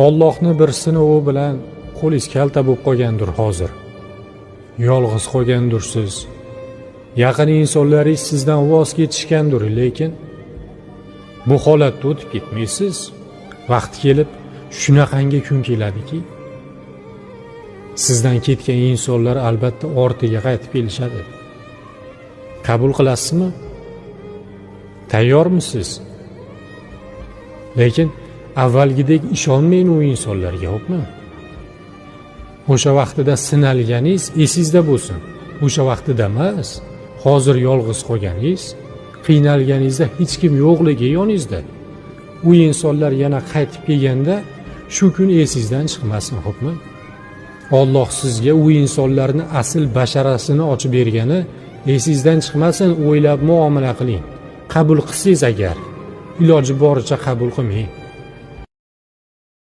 Allohni bir sinovi bilan qo'lingiz kalta bo'lib qolgandir hozir. Yolg'iz qolgandirsiz. Yaqin insonlaringiz sizdan voz kechishgandir, lekin bu holatda o'tib ketmaysiz. Vaqt kelib shunaqangi kun keladiki, sizdan ketgan insonlar albatta ortiga qaytib kelishadi. Qabul qilasizmi? Tayyormisiz? Lekin avvalgidek ishonmang u insonlarga, xo'pmi? O'sha vaqtida sinalganingiz esingizda bo'lsin. O'sha vaqtida emas, hozir yolg'iz qolganingiz, qiynalganingizda hech kim yo'qligi yoningizda. U insonlar yana qaytib kelganda shu kun esingizdan chiqmasin, xo'pmi? Alloh sizga u insonlarni asl basharasini ochib bergani esingizdan chiqmasin, o'ylab muomala qiling. Qabul qilsangiz agar, iloji boricha qabul qilmang.